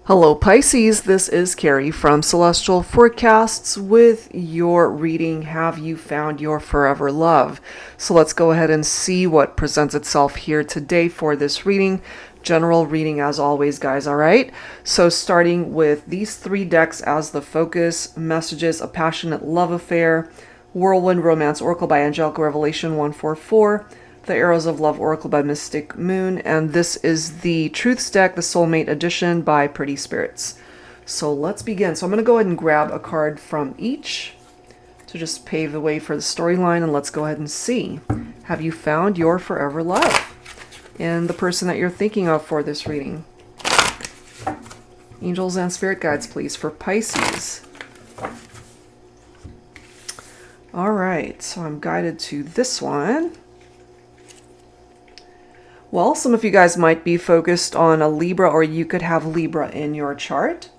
Hello Pisces, this is Carrie from Celestial Forecasts with your reading, Have You Found Your Forever Love? So let's go ahead and see what presents itself here today for this reading. General reading as always, guys, alright? So starting with these three decks as the focus, messages, a passionate love affair, Whirlwind Romance Oracle by Angelic Revelation 144, the Arrows of Love Oracle by Mystic Moon, and this is the Truths deck, the Soulmate Edition by Pretty Spirits. So let's begin. So I'm going to go ahead and grab a card from each to just pave the way for the storyline, and let's go ahead and see. Have you found your forever love in the person that you're thinking of for this reading? Angels and spirit guides, please, for Pisces. All right, so I'm guided to this one. Well, some of you guys might be focused on a Libra, or you could have Libra in your chart.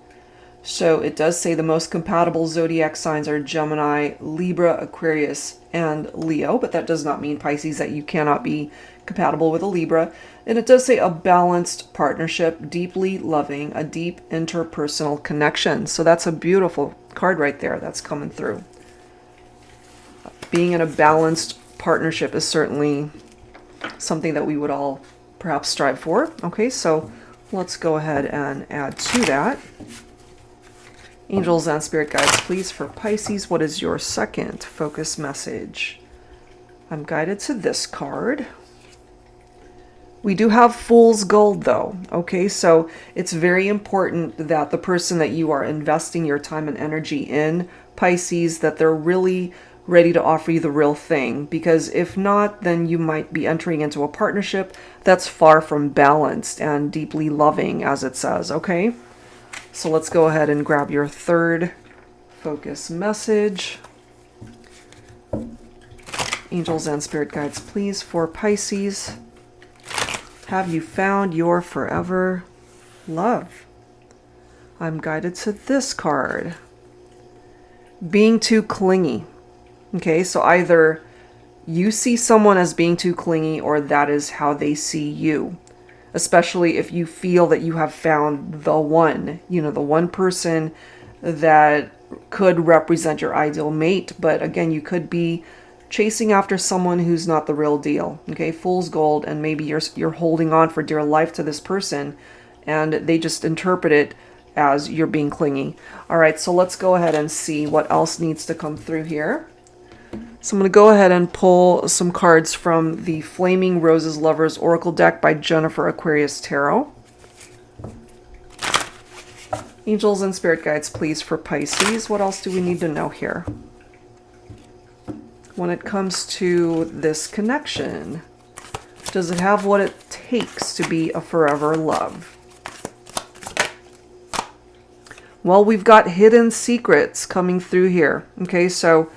So it does say the most compatible zodiac signs are Gemini, Libra, Aquarius, and Leo, but that does not mean, Pisces, that you cannot be compatible with a Libra. And it does say a balanced partnership, deeply loving, a deep interpersonal connection. So that's a beautiful card right there that's coming through. Being in a balanced partnership is certainly something that we would all perhaps strive for. Okay, so let's go ahead and add to that. Angels and spirit guides, please, for Pisces, what is your second focus message? I'm guided to this card. We do have Fool's Gold, though. Okay, so it's very important that the person that you are investing your time and energy in, Pisces, that they're really ready to offer you the real thing, because if not, then you might be entering into a partnership that's far from balanced and deeply loving, as it says. Okay, so let's go ahead and grab your third focus message. Angels and spirit guides, please, for Pisces. Have you found your forever love? I'm guided to this card. Being too clingy. Okay, so either you see someone as being too clingy, or that is how they see you. Especially if you feel that you have found the one, the one person that could represent your ideal mate. But again, you could be chasing after someone who's not the real deal. Okay, fool's gold, and maybe you're holding on for dear life to this person, and they just interpret it as you're being clingy. All right, so let's go ahead and see what else needs to come through here. So I'm going to go ahead and pull some cards from the Flaming Roses Lovers Oracle deck by Jennifer Aquarius Tarot. Angels and spirit guides, please, for Pisces. What else do we need to know here? When it comes to this connection, does it have what it takes to be a forever love? Well, we've got hidden secrets coming through here. Okay, so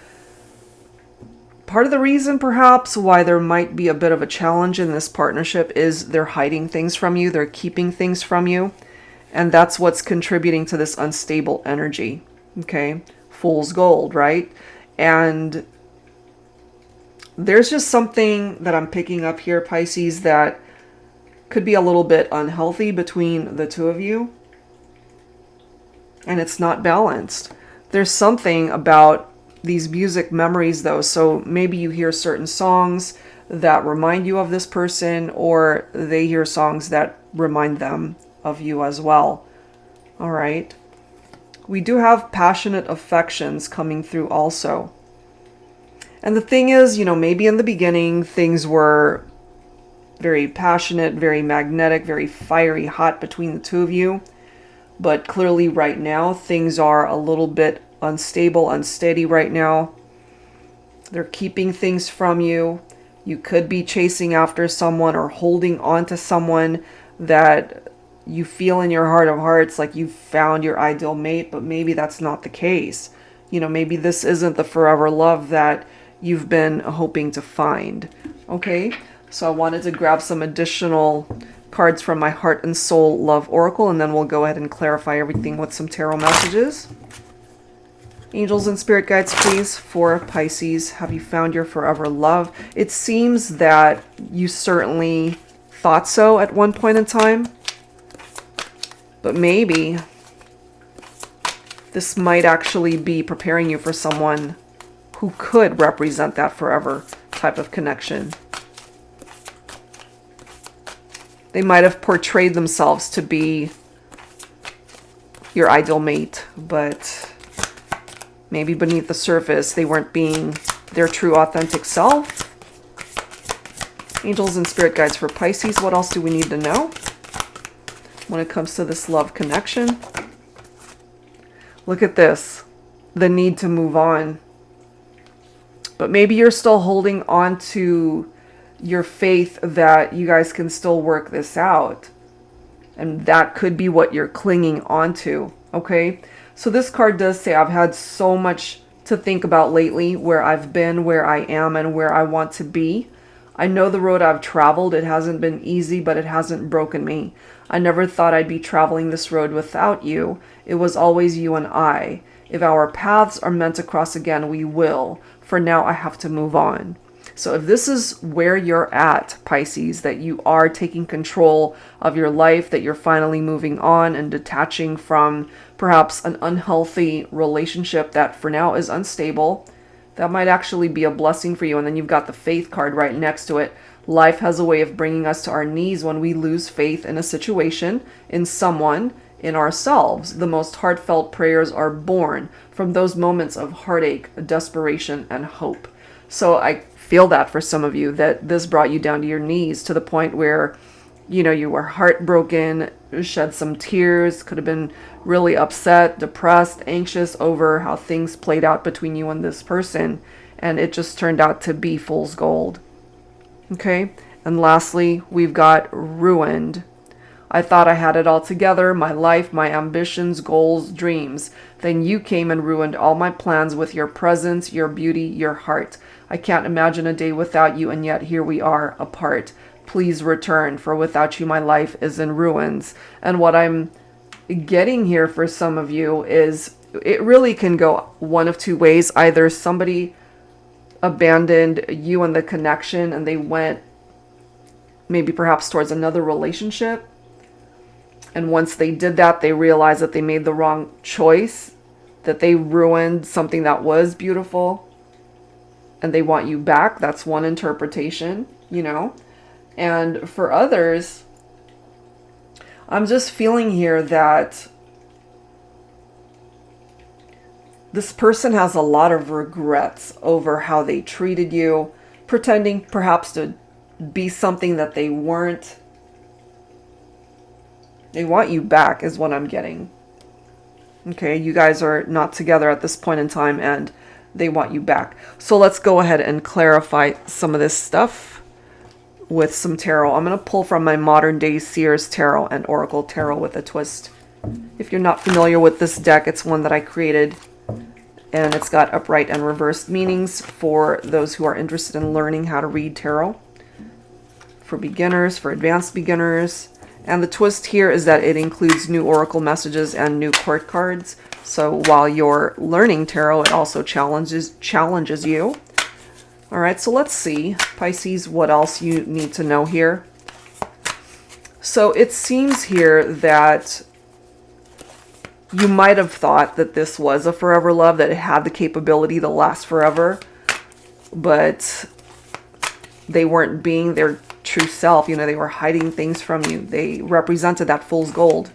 part of the reason, perhaps, why there might be a bit of a challenge in this partnership is they're hiding things from you. They're keeping things from you. And that's what's contributing to this unstable energy. Okay? Fool's gold, right? And there's just something that I'm picking up here, Pisces, that could be a little bit unhealthy between the two of you. And it's not balanced. There's something about these music memories, though, so maybe you hear certain songs that remind you of this person, or they hear songs that remind them of you as well. All right, we do have passionate affections coming through also. And the thing is, maybe in the beginning things were very passionate, very magnetic, very fiery hot between the two of you, but clearly right now things are a little bit unstable, unsteady right now. They're keeping things from you. You could be chasing after someone or holding on to someone that you feel in your heart of hearts like you've found your ideal mate, but maybe that's not the case. Maybe this isn't the forever love that you've been hoping to find. Okay, so I wanted to grab some additional cards from my Heart and Soul Love Oracle, and then we'll go ahead and clarify everything with some tarot messages. Angels and spirit guides, please, for Pisces. Have you found your forever love? It seems that you certainly thought so at one point in time. But maybe this might actually be preparing you for someone who could represent that forever type of connection. They might have portrayed themselves to be your ideal mate, but maybe beneath the surface, they weren't being their true authentic self. Angels and spirit guides for Pisces. What else do we need to know when it comes to this love connection? Look at this. The need to move on. But maybe you're still holding on to your faith that you guys can still work this out. And that could be what you're clinging onto. Okay? So this card does say, I've had so much to think about lately, where I've been, where I am, and where I want to be. I know the road I've traveled. It hasn't been easy, but it hasn't broken me. I never thought I'd be traveling this road without you. It was always you and I. If our paths are meant to cross again, we will. For now, I have to move on. So if this is where you're at, Pisces, that you are taking control of your life, that you're finally moving on and detaching from perhaps an unhealthy relationship that for now is unstable, that might actually be a blessing for you. And then you've got the faith card right next to it. Life has a way of bringing us to our knees when we lose faith in a situation, in someone, in ourselves. The most heartfelt prayers are born from those moments of heartache, desperation, and hope. So I feel that for some of you, that this brought you down to your knees to the point where, you know, you were heartbroken, shed some tears, could have been really upset, depressed, anxious over how things played out between you and this person. And it just turned out to be fool's gold. Okay. And lastly, we've got ruined. I thought I had it all together, my life, my ambitions, goals, dreams. Then you came and ruined all my plans with your presence, your beauty, your heart. I can't imagine a day without you, and yet here we are, apart. Please return, for without you my life is in ruins. And what I'm getting here for some of you is it really can go one of two ways. Either somebody abandoned you and the connection and they went maybe perhaps towards another relationship. And once they did that, they realized that they made the wrong choice, that they ruined something that was beautiful, and they want you back. That's one interpretation, you know. And for others, I'm just feeling here that this person has a lot of regrets over how they treated you, pretending perhaps to be something that they weren't. They want you back is what I'm getting. Okay, you guys are not together at this point in time and they want you back. So let's go ahead and clarify some of this stuff with some tarot. I'm going to pull from my Modern Day Seers Tarot and Oracle Tarot with a twist. If you're not familiar with this deck, it's one that I created and it's got upright and reversed meanings for those who are interested in learning how to read tarot. For beginners, for advanced beginners. And the twist here is that it includes new oracle messages and new court cards. So while you're learning tarot, it also challenges you. All right, so let's see, Pisces, what else you need to know here. So it seems here that you might have thought that this was a forever love, that it had the capability to last forever, but they weren't being their true self. You know, they were hiding things from you. They represented that fool's gold.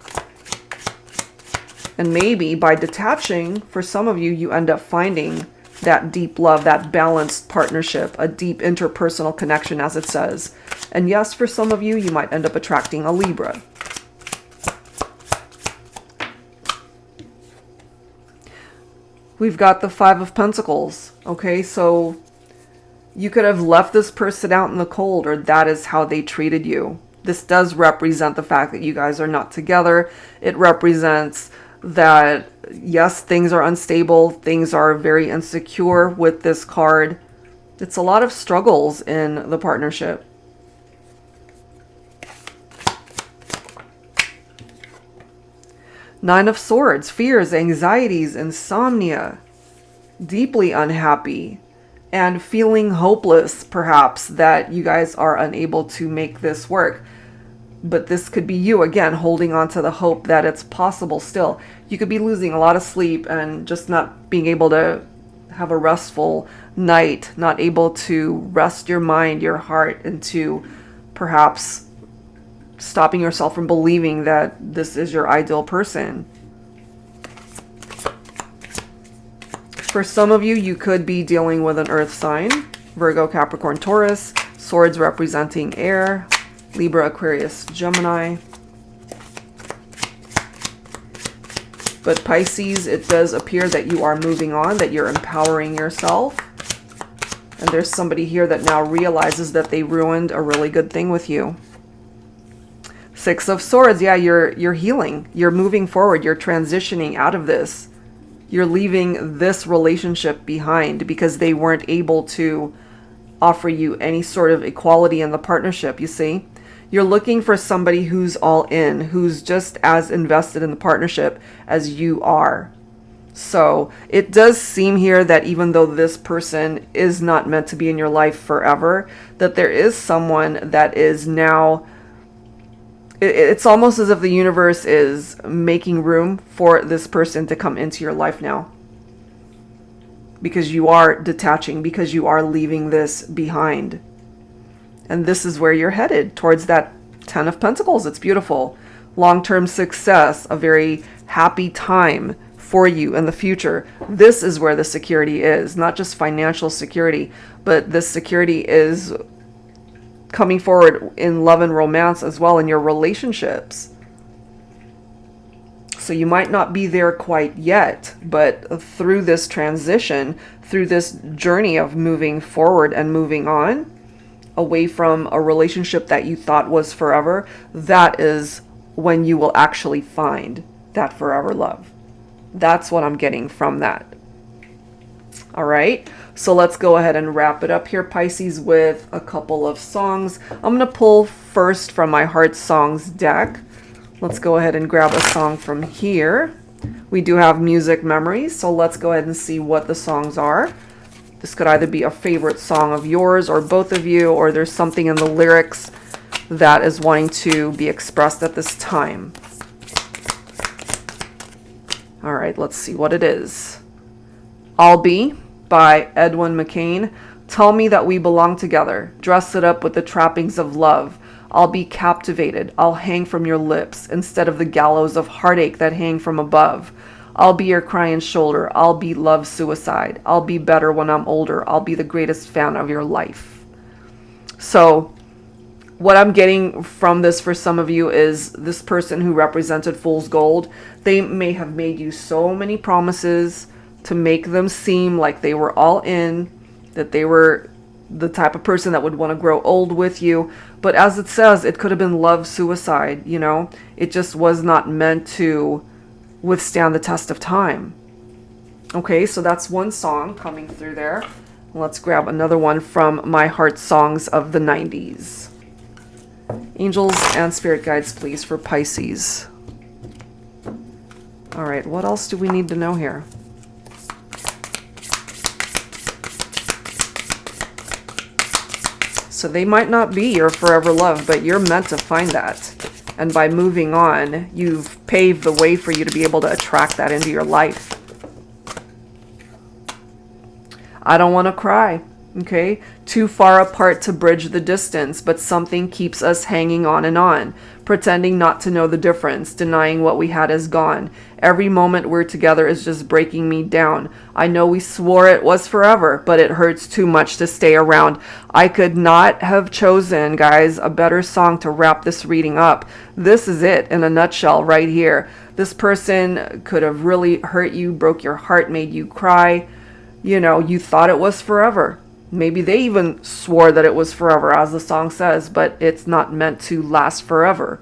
And maybe by detaching, for some of you, you end up finding that deep love, that balanced partnership, a deep interpersonal connection, as it says. And yes, for some of you, you might end up attracting a Libra. We've got the Five of Pentacles. Okay, so you could have left this person out in the cold, or that is how they treated you. This does represent the fact that you guys are not together. It represents that, yes, things are unstable. Things are very insecure with this card. It's a lot of struggles in the partnership. Nine of Swords, fears, anxieties, insomnia, deeply unhappy, and feeling hopeless, perhaps, that you guys are unable to make this work. But this could be you, again, holding on to the hope that it's possible still. You could be losing a lot of sleep and just not being able to have a restful night, not able to rest your mind, your heart, into perhaps stopping yourself from believing that this is your ideal person. For some of you, you could be dealing with an earth sign, Virgo, Capricorn, Taurus, swords representing air, Libra, Aquarius, Gemini. But Pisces, it does appear that you are moving on, that you're empowering yourself. And there's somebody here that now realizes that they ruined a really good thing with you. Six of Swords, yeah, you're healing. You're moving forward. You're transitioning out of this. You're leaving this relationship behind because they weren't able to offer you any sort of equality in the partnership, you see? You're looking for somebody who's all in, who's just as invested in the partnership as you are. So it does seem here that even though this person is not meant to be in your life forever, that there is someone that is now, it's almost as if the universe is making room for this person to come into your life now. Because you are detaching, because you are leaving this behind. And this is where you're headed, towards that 10 of Pentacles. It's beautiful. Long-term success, a very happy time for you in the future. This is where the security is, not just financial security, but this security is coming forward in love and romance as well, in your relationships. So you might not be there quite yet, but through this transition, through this journey of moving forward and moving on, away from a relationship that you thought was forever, that is when you will actually find that forever love. That's what I'm getting from that. All right, so let's go ahead and wrap it up here, Pisces, with a couple of songs. I'm going to pull first from my Heart Songs deck. Let's go ahead and grab a song from here. We do have music memories, so let's go ahead and see what the songs are. This could either be a favorite song of yours or both of you, or there's something in the lyrics that is wanting to be expressed at this time. All right, let's see what it is. I'll Be by Edwin McCain. Tell me that we belong together. Dress it up with the trappings of love. I'll be captivated. I'll hang from your lips instead of the gallows of heartache that hang from above. I'll be your crying shoulder. I'll be love suicide. I'll be better when I'm older. I'll be the greatest fan of your life. So what I'm getting from this for some of you is this person who represented Fool's Gold. They may have made you so many promises to make them seem like they were all in, that they were the type of person that would want to grow old with you. But as it says, it could have been love suicide, you know? It just was not meant to withstand the test of time. Okay, so that's one song coming through there. Let's grab another one from my Heart Songs of the 90s. Angels and spirit guides, please, for Pisces. All right, what else do we need to know here? So they might not be your forever love, but you're meant to find that. And by moving on, you've paved the way for you to be able to attract that into your life. I don't want to cry, okay? Too far apart to bridge the distance, but something keeps us hanging on, pretending not to know the difference, denying what we had is gone. Every moment we're together is just breaking me down. I know we swore it was forever, but it hurts too much to stay around. I could not have chosen, guys, a better song to wrap this reading up. This is it in a nutshell right here. This person could have really hurt you, broke your heart, made you cry. You know, you thought it was forever. Maybe they even swore that it was forever, as the song says, but it's not meant to last forever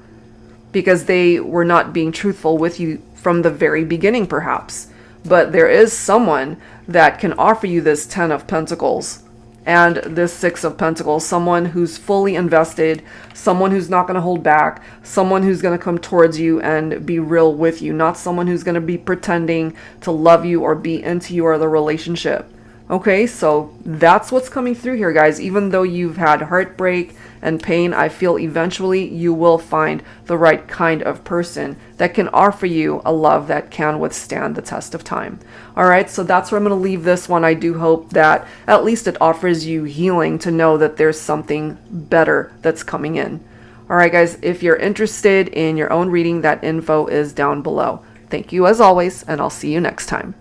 because they were not being truthful with you from the very beginning, perhaps. But there is someone that can offer you this 10 of Pentacles and this 6 of Pentacles, someone who's fully invested, someone who's not going to hold back, someone who's going to come towards you and be real with you, not someone who's going to be pretending to love you or be into you or the relationship. Okay, so that's what's coming through here, guys. Even though you've had heartbreak and pain, I feel eventually you will find the right kind of person that can offer you a love that can withstand the test of time. All right, so that's where I'm going to leave this one. I do hope that at least it offers you healing to know that there's something better that's coming in. All right, guys, if you're interested in your own reading, that info is down below. Thank you as always, and I'll see you next time.